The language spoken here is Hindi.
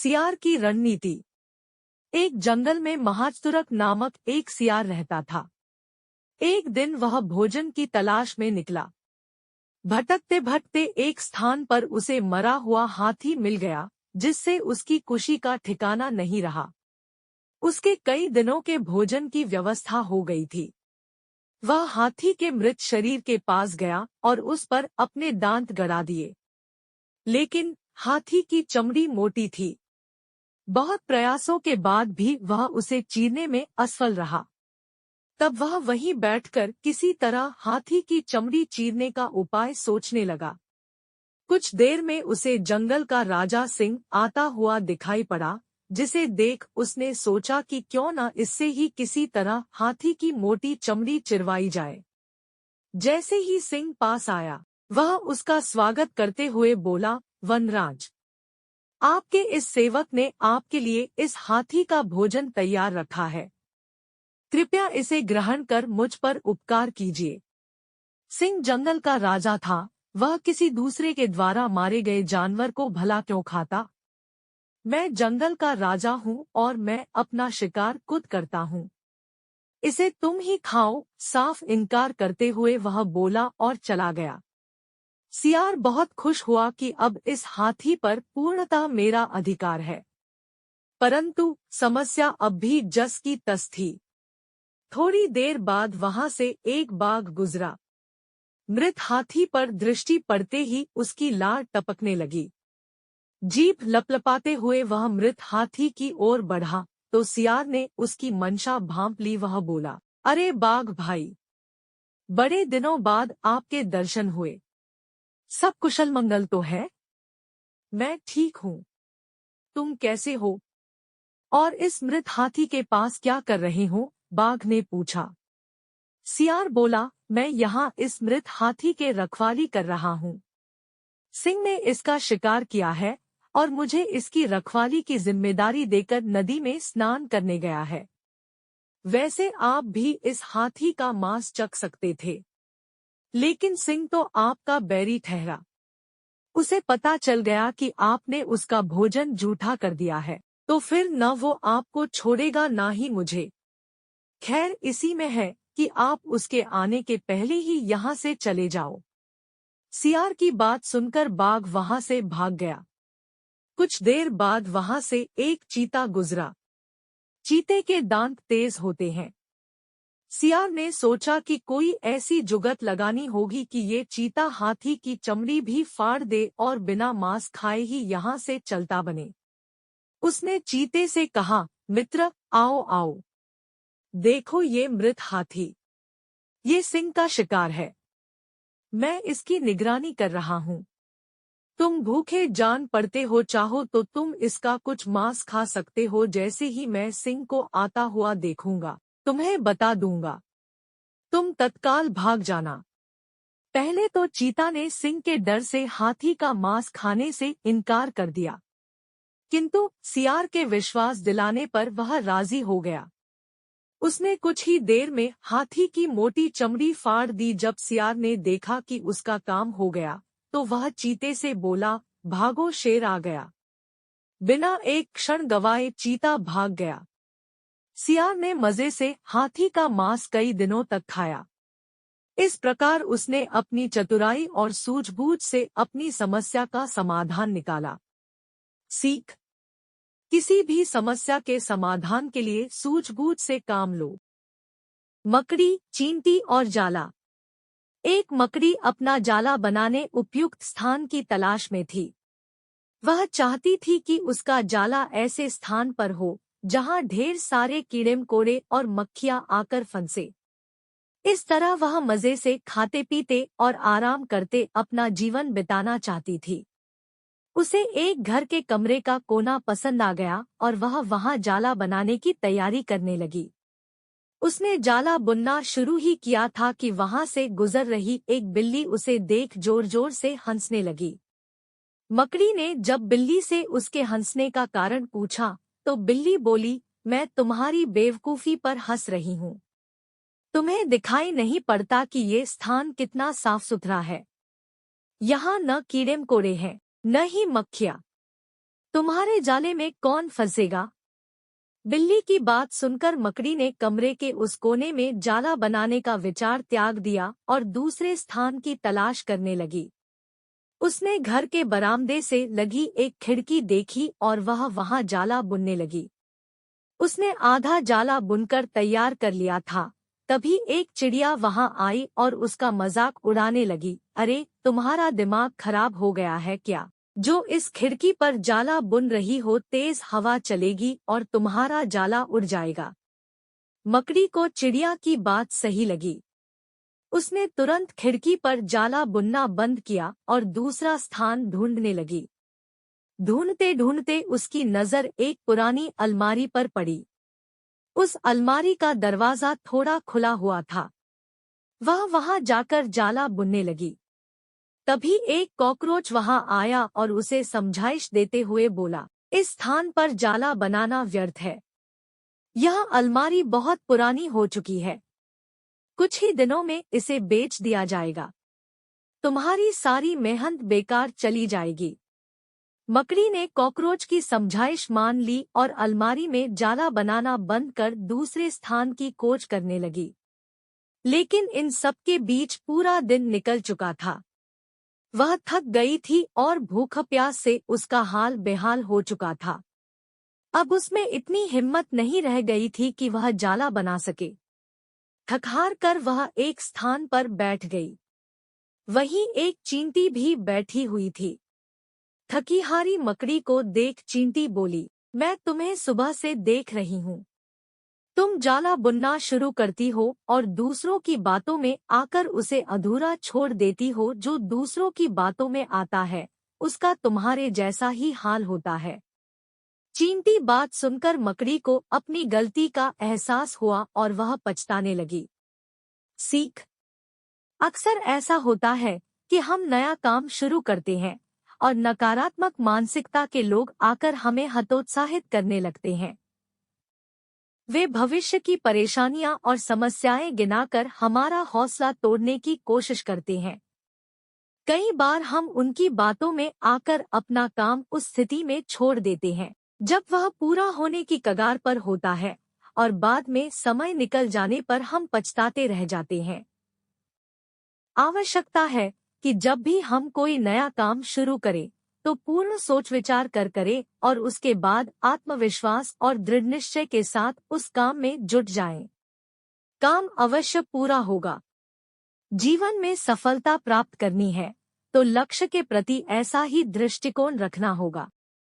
सियार की रणनीति। एक जंगल में महाचतुरक नामक एक सियार रहता था। एक दिन वह भोजन की तलाश में निकला। भटकते भटकते एक स्थान पर उसे मरा हुआ हाथी मिल गया, जिससे उसकी खुशी का ठिकाना नहीं रहा। उसके कई दिनों के भोजन की व्यवस्था हो गई थी। वह हाथी के मृत शरीर के पास गया और उस पर अपने दांत गड़ा दिए। लेकिन हाथी की चमड़ी मोटी थी। बहुत प्रयासों के बाद भी वह उसे चीरने में असफल रहा। तब वह वहीं बैठकर किसी तरह हाथी की चमड़ी चीरने का उपाय सोचने लगा। कुछ देर में उसे जंगल का राजा सिंह आता हुआ दिखाई पड़ा, जिसे देख उसने सोचा कि क्यों न इससे ही किसी तरह हाथी की मोटी चमड़ी चिरवाई जाए। जैसे ही सिंह पास आया, वह उसका स्वागत करते हुए बोला, वनराज, आपके इस सेवक ने आपके लिए इस हाथी का भोजन तैयार रखा है। कृपया इसे ग्रहण कर मुझ पर उपकार कीजिए। सिंह जंगल का राजा था, वह किसी दूसरे के द्वारा मारे गए जानवर को भला क्यों खाता। मैं जंगल का राजा हूँ और मैं अपना शिकार खुद करता हूँ। इसे तुम ही खाओ, साफ इनकार करते हुए वह बोला और चला गया। सियार बहुत खुश हुआ कि अब इस हाथी पर पूर्णतः मेरा अधिकार है। परंतु समस्या अब भी जस की तस थी। थोड़ी देर बाद वहां से एक बाघ गुजरा। मृत हाथी पर दृष्टि पड़ते ही उसकी लार टपकने लगी। जीभ लपलपाते हुए वह मृत हाथी की ओर बढ़ा तो सियार ने उसकी मंशा भांप ली। वह बोला, अरे बाघ भाई, बड़े दिनों बाद आपके दर्शन हुए। सब कुशल मंगल तो है? मैं ठीक हूँ। तुम कैसे हो? और इस मृत हाथी के पास क्या कर रहे हो? बाघ ने पूछा। सियार बोला, मैं यहाँ इस मृत हाथी के रखवाली कर रहा हूँ। सिंह ने इसका शिकार किया है और मुझे इसकी रखवाली की जिम्मेदारी देकर नदी में स्नान करने गया है। वैसे आप भी इस हाथी का मांस चख सकते थे, लेकिन सिंह तो आपका बैरी ठहरा। उसे पता चल गया कि आपने उसका भोजन जूठा कर दिया है, तो फिर न वो आपको छोड़ेगा ना ही मुझे। खैर इसी में है कि आप उसके आने के पहले ही यहाँ से चले जाओ। सियार की बात सुनकर बाघ वहां से भाग गया। कुछ देर बाद वहां से एक चीता गुजरा। चीते के दांत तेज होते हैं। सियार ने सोचा कि कोई ऐसी जुगत लगानी होगी कि ये चीता हाथी की चमड़ी भी फाड़ दे और बिना मांस खाए ही यहाँ से चलता बने। उसने चीते से कहा, मित्र, आओ आओ, देखो ये मृत हाथी। ये सिंह का शिकार है। मैं इसकी निगरानी कर रहा हूँ। तुम भूखे जान पड़ते हो, चाहो तो तुम इसका कुछ मांस खा सकते हो। जैसे ही मैं सिंह को आता हुआ देखूंगा, तुम्हें बता दूंगा। तुम तत्काल भाग जाना। पहले तो चीता ने सिंह के डर से हाथी का मांस खाने से इनकार कर दिया, किंतु सियार के विश्वास दिलाने पर वह राजी हो गया। उसने कुछ ही देर में हाथी की मोटी चमड़ी फाड़ दी। जब सियार ने देखा कि उसका काम हो गया, तो वह चीते से बोला, भागो, शेर आ गया। बिना एक क्षण गवाए चीता भाग गया। सियार ने मजे से हाथी का मांस कई दिनों तक खाया। इस प्रकार उसने अपनी चतुराई और सूझबूझ से अपनी समस्या का समाधान निकाला। सीख: किसी भी समस्या के समाधान के लिए सूझबूझ से काम लो। मकड़ी, चींटी और जाला। एक मकड़ी अपना जाला बनाने उपयुक्त स्थान की तलाश में थी। वह चाहती थी कि उसका जाला ऐसे स्थान पर हो जहां ढेर सारे कीड़े मकोड़े और मक्खियां आकर फंसे। इस तरह वह मजे से खाते पीते और आराम करते अपना जीवन बिताना चाहती थी। उसे एक घर के कमरे का कोना पसंद आ गया और वह वहां जाला बनाने की तैयारी करने लगी। उसने जाला बुनना शुरू ही किया था कि वहां से गुजर रही एक बिल्ली उसे देख जोर जोर से हंसने लगी। मकड़ी ने जब बिल्ली से उसके हंसने का कारण पूछा, तो बिल्ली बोली, मैं तुम्हारी बेवकूफी पर हंस रही हूँ। तुम्हें दिखाई नहीं पड़ता कि ये स्थान कितना साफ सुथरा है? यहाँ न कीड़े मकोड़े हैं, न ही मक्खियाँ। तुम्हारे जाले में कौन फंसेगा? बिल्ली की बात सुनकर मकड़ी ने कमरे के उस कोने में जाला बनाने का विचार त्याग दिया और दूसरे स्थान की तलाश करने लगी। उसने घर के बरामदे से लगी एक खिड़की देखी और वह वहां जाला बुनने लगी। उसने आधा जाला बुनकर तैयार कर लिया था, तभी एक चिड़िया वहां आई और उसका मजाक उड़ाने लगी। अरे, तुम्हारा दिमाग खराब हो गया है क्या? जो इस खिड़की पर जाला बुन रही हो, तेज हवा चलेगी और तुम्हारा जाला उड़ जाएगा। मकड़ी को चिड़िया की बात सही लगी। उसने तुरंत खिड़की पर जाला बुनना बंद किया और दूसरा स्थान ढूंढने लगी। ढूंढते ढूंढते उसकी नजर एक पुरानी अलमारी पर पड़ी। उस अलमारी का दरवाजा थोड़ा खुला हुआ था। वह वहां जाकर जाला बुनने लगी। तभी एक कॉकरोच वहां आया और उसे समझाइश देते हुए बोला, इस स्थान पर जाला बनाना व्यर्थ है। यह अलमारी बहुत पुरानी हो चुकी है। कुछ ही दिनों में इसे बेच दिया जाएगा। तुम्हारी सारी मेहनत बेकार चली जाएगी। मकड़ी ने कॉकरोच की समझाइश मान ली और अलमारी में जाला बनाना बंद कर दूसरे स्थान की खोज करने लगी। लेकिन इन सब के बीच पूरा दिन निकल चुका था। वह थक गई थी और भूख प्यास से उसका हाल बेहाल हो चुका था। अब उसमें इतनी हिम्मत नहीं रह गई थी कि वह जाला बना सके। थक-हार कर वह एक स्थान पर बैठ गई। वहीं एक चींटी भी बैठी हुई थी। थकी-हारी मकड़ी को देख चींटी बोली, मैं तुम्हें सुबह से देख रही हूँ। तुम जाला बुनना शुरू करती हो और दूसरों की बातों में आकर उसे अधूरा छोड़ देती हो। जो दूसरों की बातों में आता है, उसका तुम्हारे जैसा ही हाल होता है। चींटी बात सुनकर मकड़ी को अपनी गलती का एहसास हुआ और वह पछताने लगी। सीख: अक्सर ऐसा होता है कि हम नया काम शुरू करते हैं और नकारात्मक मानसिकता के लोग आकर हमें हतोत्साहित करने लगते हैं। वे भविष्य की परेशानियां और समस्याएं गिनाकर हमारा हौसला तोड़ने की कोशिश करते हैं। कई बार हम उनकी बातों में आकर अपना काम उस स्थिति में छोड़ देते हैं जब वह पूरा होने की कगार पर होता है, और बाद में समय निकल जाने पर हम पछताते रह जाते हैं। आवश्यकता है कि जब भी हम कोई नया काम शुरू करें तो पूर्ण सोच विचार कर करें और उसके बाद आत्मविश्वास और दृढ़ निश्चय के साथ उस काम में जुट जाएं। काम अवश्य पूरा होगा। जीवन में सफलता प्राप्त करनी है तो लक्ष्य के प्रति ऐसा ही दृष्टिकोण रखना होगा।